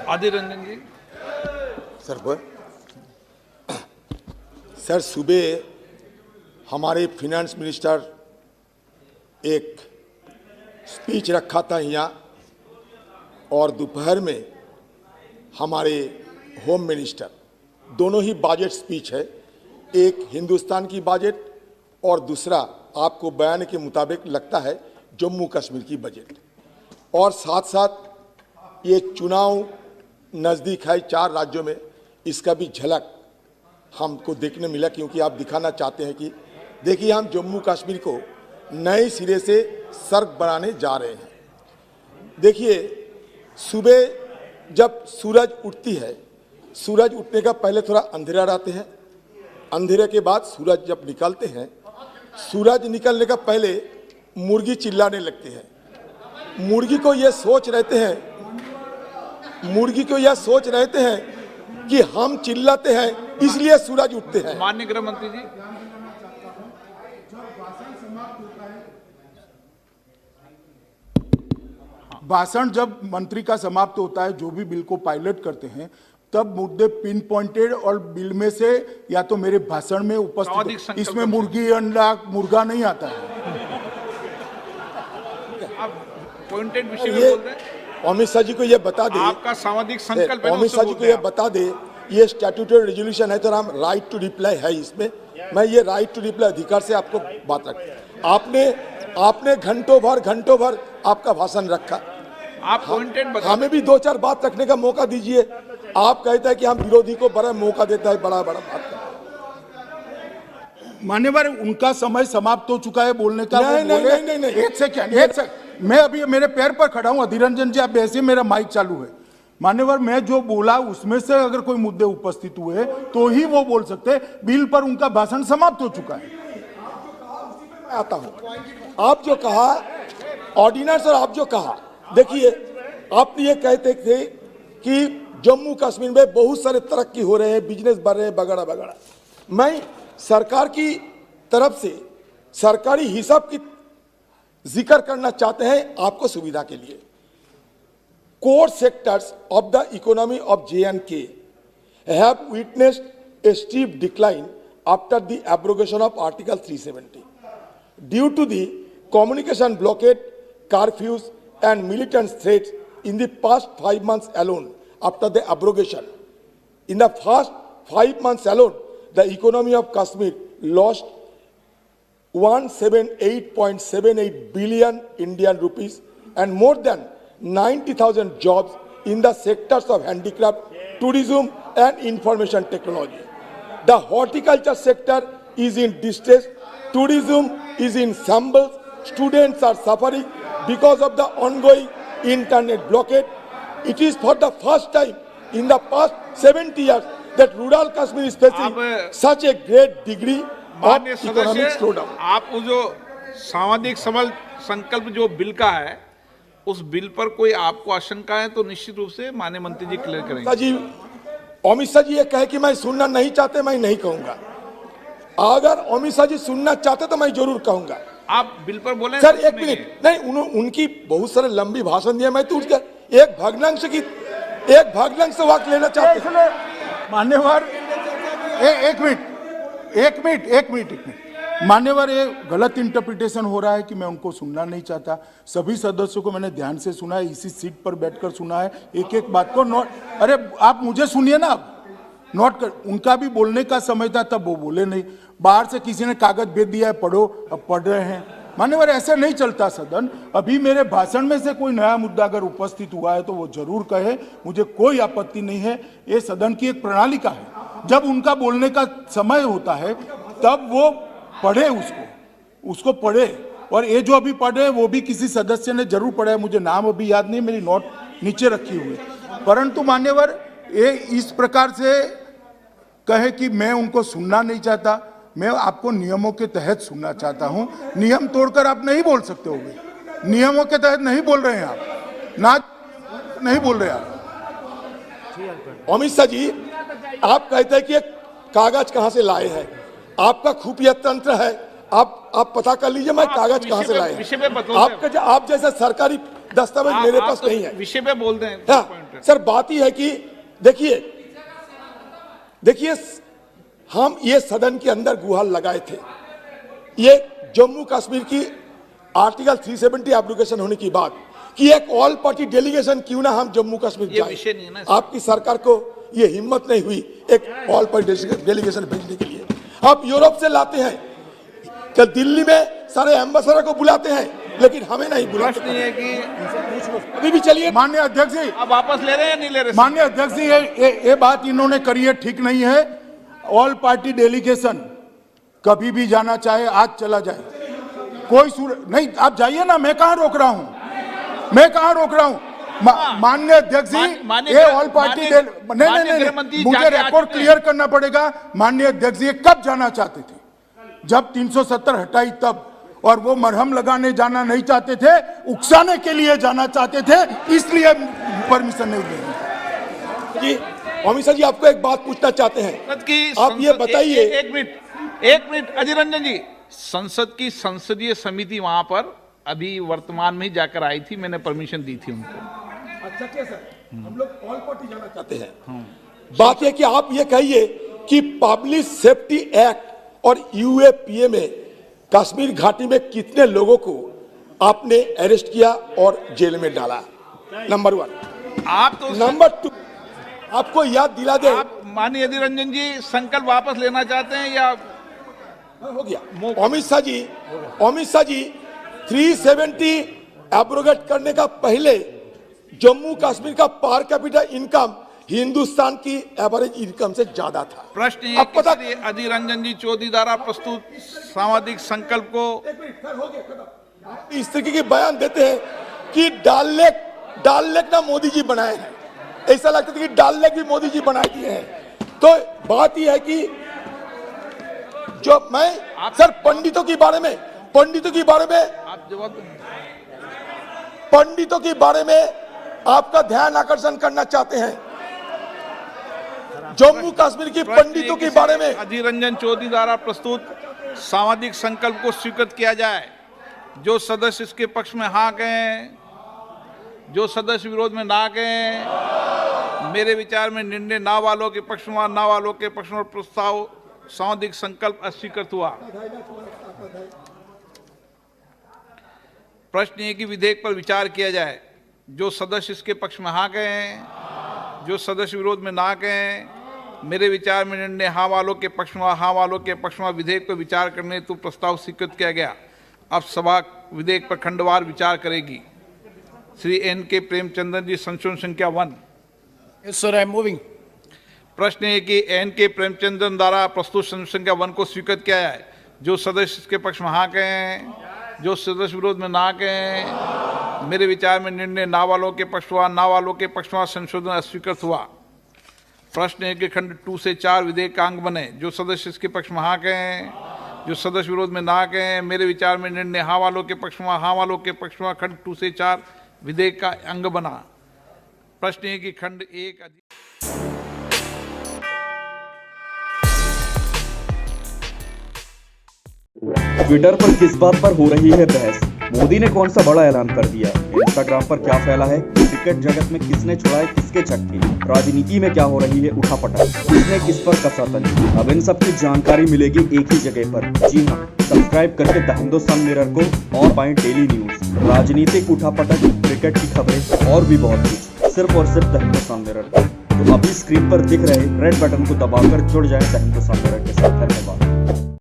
आदिर रंजन जी। सर सुबह हमारे फिनेंस मिनिस्टर एक स्पीच रखा था यहाँ, और दोपहर में हमारे होम मिनिस्टर, दोनों ही बजट स्पीच है, एक हिंदुस्तान की बजट और दूसरा आपको बयान के मुताबिक लगता है जम्मू कश्मीर की बजट। और साथ साथ ये चुनाव नज़दीक है 4 राज्यों में, इसका भी झलक हमको देखने मिला, क्योंकि आप दिखाना चाहते हैं कि देखिए हम जम्मू कश्मीर को नए सिरे से सर्ग बनाने जा रहे हैं। देखिए सुबह जब सूरज उठती है, सूरज उठने का पहले थोड़ा अंधेरा रहते हैं, अंधेरे के बाद सूरज जब निकलते हैं, सूरज निकलने का पहले मुर्गी चिल्लाने लगती है। मुर्गी को ये सोच रहते हैं कि हम चिल्लाते हैं इसलिए सूरज उठते हैं। माननीय गृह मंत्री जी, भाषण जब मंत्री का समाप्त होता है, जो भी बिल को पायलट करते हैं, तब मुद्दे पिन पॉइंटेड और बिल में से या तो मेरे भाषण में उपस्थित, इसमें मुर्गी अंडा मुर्गा नहीं आता है। आप पॉइंटेड विषय में बोल रहे हैं। अमित शाह जी को ये बता दे, आपका सामाजिक संकल्प है, अमित शाह जी को ये बता दे, ये स्टैट्यूटरी रेजोल्यूशन है तो हम राइट टू रिप्लाई है इसमें। मैं ये राइट टू रिप्लाई अधिकार से आपको बात रखता। आपने घंटों भर आपका भाषण रखा। आप पॉइंटेड बता, हमें भी 2-4 बात रखने का मौका दीजिए। आप कहते हैं कि हम विरोधी को बड़ा मौका देता है, बड़ा बात करता है। मान्यवर, उनका समय समाप्त हो चुका है बोलने का। नहीं। एक सेकंड, मैं अभी मेरे पैर पर खड़ा हूं। अधीर रंजन जी, आप ऐसे, मेरा माइक चालू है। मान्यवर, मैं जो बोला उसमें से अगर कोई मुद्दे उपस्थित हुए तो ही वो बोल सकते। बिल पर उनका भाषण समाप्त हो चुका है। आता हूं, आप जो कहा ऑर्डिनेंस, और आप जो कहा, देखिए आप ये कहते थे कि जम्मू कश्मीर में बहुत सारे तरक्की हो रहे हैं, बिजनेस बढ़ रहे हैं, वगैरह। मैं सरकार की तरफ से सरकारी हिसाब की जिक्र करना चाहते हैं आपको सुविधा के लिए। Core sectors of the economy of J&K have witnessed a steep decline after the abrogation of Article 370 due to the communication blockade, curfews and militant threats in the past 5 months alone. After the abrogation, in the first 5 months alone, the economy of Kashmir lost 178.78 billion Indian rupees and more than 90,000 jobs in the sectors of handicraft, tourism and information technology. The horticulture sector is in distress, tourism is in shambles, students are suffering because of the ongoing internet blockade. It is for the first time in the past 70 years that rural Kashmir is facing such a great degree of economic slowdown. आप जो सामाजिक संकल्प जो bill का है, उस bill पर कोई आपको आशंका है तो निश्चित रूप से माननीय मंत्री जी क्लियर करेंगे। अमित शाह जी ये कहे कि मैं सुनना नहीं चाहते, मैं नहीं कहूंगा। अगर अमित शाह जी सुनना चाहते तो मैं जरूर कहूंगा। आप बिल पर बोले सर, एक मिनट नहीं, उनकी बहुत सारे लंबी भाषण दिया, मैं तो उसका एक भग्नांश वाक्य लेना चाहता हूं। मान्यवर, एक मिनट। मान्यवर, ये गलत इंटरप्रिटेशन हो रहा है कि मैं उनको सुनना नहीं चाहता। सभी सदस्यों को मैंने ध्यान से सुना है, इसी सीट पर बैठकर सुना है, एक बात को नोट। अरे आप मुझे सुनिए ना, नोट कर। उनका भी बोलने का समय था, तब वो बोले नहीं। बाहर से किसी ने कागज भेज दिया है, पढ़ो, अब पढ़ रहे हैं। मान्यवर, ऐसे नहीं चलता सदन। अभी मेरे भाषण में से कोई नया मुद्दा अगर उपस्थित हुआ है तो वो जरूर कहे, मुझे कोई आपत्ति नहीं है। ये सदन की एक प्रणालिका है, जब उनका बोलने का समय होता है तब वो पढ़े, उसको पढ़े। और ये जो अभी पढ़े वो भी किसी सदस्य ने जरूर पढ़ा है, मुझे नाम अभी याद नहीं, मेरी नोट नीचे रखी हुई। परंतु मान्यवर, ये इस प्रकार से कहे कि मैं उनको सुनना नहीं चाहता। मैं आपको नियमों के तहत सुनना चाहता हूं। नियम तोड़कर आप नहीं बोल सकते होगे। नियमों के तहत नहीं बोल रहे हैं आप, ना नहीं बोल रहे आप। अमित शाह जी, आप कहते हैं कि कागज कहां से लाए हैं, आपका खुफिया तंत्र है, आप पता कर लीजिए मैं कागज कहां से लाए हैं। आप जैसे सरकारी दस्तावेज मेरे पास नहीं है। विषय पे बोल दें। फिर। सर बात ही है कि देखिए हम ये सदन के अंदर गुहार लगाए थे, ये जम्मू कश्मीर की आर्टिकल 370 एप्लीकेशन होने की बात कि एक ऑल पार्टी डेलीगेशन क्यों ना हम जम्मू कश्मीर ये जाए। विषय नहीं है ना। आपकी सरकार को ये हिम्मत नहीं हुई एक ऑल पार्टी डेलीगेशन भेजने के लिए। आप यूरोप से लाते हैं कि दिल्ली में सारे एम्बेसडर को बुलाते हैं, लेकिन हमें नहीं बुलाते। प्रश्न ये है कि अभी भी चलिए, माननीय अध्यक्ष जी, आप वापस ले रहे हैं या नहीं ले रहे? माननीय अध्यक्ष जी, ये बात इन्होंने करी है, ठीक नहीं है। ऑल पार्टी डेलीगेशन कभी भी जाना चाहे आज चला जाए, कोई नहीं। आप जाइए ना, मैं कहां रोक रहा हूं, माननीय अध्यक्ष जी, ये ऑल पार्टी नहीं, मुझे रिकॉर्ड क्लियर करना पड़ेगा। माननीय अध्यक्ष जी कब जाना चाहते थे? जब 370 हटाई तब, और वो मरहम लगाने जाना नहीं चाहते थे, उकसाने के लिए जाना चाहते थे, इसलिए परमिशन नहीं दी जी। अमित शाह जी आपको एक बात पूछना चाहते हैं, आप ये बताइए। एक मिनट अजय रंजन जी, संसद की संसदीय समिति वहां पर अभी वर्तमान में ही जाकर आई थी, मैंने परमिशन दी थी उनको। अच्छा क्या सर, हम लोग ऑल पार्टी जाना चाहते हैं। बात यह कि आप ये कहिए कि पब्लिक सेफ्टी एक्ट और यूएपीए में कश्मीर घाटी में कितने लोगों को आपने अरेस्ट किया और जेल में डाला? नंबर 1। आप तो नंबर 2, आपको याद दिला दे। आप माननीय अधीर रंजन जी संकल्प वापस लेना चाहते हैं या हो गया? अमित शाह जी 370 एब्रोगेट करने का पहले जम्मू कश्मीर का पर कैपिटा इनकम हिंदुस्तान की एवरेज इनकम से ज्यादा था। प्रश्न ये अब पता कि अधीर रंजन जी 14 द्वारा प्रस्तुत सामाजिक संकल्प को इस तरीके के बयान देते हैं कि डाल लेक ना मोदी जी बनाए हैं। ऐसा लगता था कि डाल लेक भी मोदी जी बनाए दिए हैं। तो बात यह है कि जो मैं सर पंडितों के बारे में आप जवाब दें। पंडितों के बारे में आपका ध्यान आकर्षण करना चाहते हैं। जम्मू कश्मीर की पंडितों के बारे में अधीर रंजन चौधरी द्वारा प्रस्तुत सामाजिक संकल्प को स्वीकृत किया जाए। जो सदस्य इसके पक्ष में हाँ कहें, जो सदस्य विरोध में ना कहें, मेरे विचार में निर्णय ना वालों के पक्ष में, ना वालों के पक्ष में प्रस्ताव सामाजिक संकल्प अस्वीकृत हुआ। प्रश्न ये कि विधेयक पर विचार किया जाए। जो सदस्य इसके पक्ष में हाँ कहें, जो सदस्य विरोध में ना कहें, मेरे विचार में निर्णय हाँ वालों के पक्ष में, हाँ वालों के पक्ष में विधेयक पर विचार करने हेतु प्रस्ताव स्वीकृत किया गया। अब सभा विधेयक पर खंडवार विचार करेगी। श्री एन.के. प्रेमचंद्रन जी, संशोधन संख्या 1। Yes, sir, I am moving. प्रश्न है कि एन.के. प्रेमचंद्रन द्वारा प्रस्तुत संशोधन संख्या 1 को स्वीकृत किया जाए। जो सदस्य इसके पक्ष में हाँ कहें, जो सदस्य विरोध में ना कहें, मेरे विचार में निर्णय ना वालों के पक्ष हुआ, ना वालों के पक्ष में संशोधन अस्वीकृत हुआ। प्रश्न है कि खंड 2 से 4 विधेयक का अंग बने। जो सदस्य इसके पक्ष में हाँ कहें, जो सदस्य विरोध में ना कहें, मेरे विचार में निर्णय हाँ वालों के पक्ष में, हाँ वालों के पक्ष में खंड 2 से 4 विधेयक का अंग बना। प्रश्न है कि खंड 1 ट्विटर पर किस बात पर हो रही है बहस? मोदी ने कौन सा बड़ा ऐलान कर दिया? इंस्टाग्राम पर क्या फैला है? क्रिकेट जगत में किसने छुड़ाए किसके चक्के? राजनीति में क्या हो रही है उठापटक? किसने किस पर कसा तंज? अब इन सब की जानकारी मिलेगी एक ही जगह पर। जी हाँ, सब्सक्राइब करके द हिंदुस्तान मिरर को और पाएं डेली न्यूज, राजनीतिक उठापटक, क्रिकेट की खबरें और भी बहुत कुछ, सिर्फ और सिर्फ द हिंदुस्तान मिरर। तो अभी स्क्रीन पर दिख रहे रेड बटन को दबाकर जुड़ जाए द हिंदुस्तान मिरर के साथ। धन्यवाद।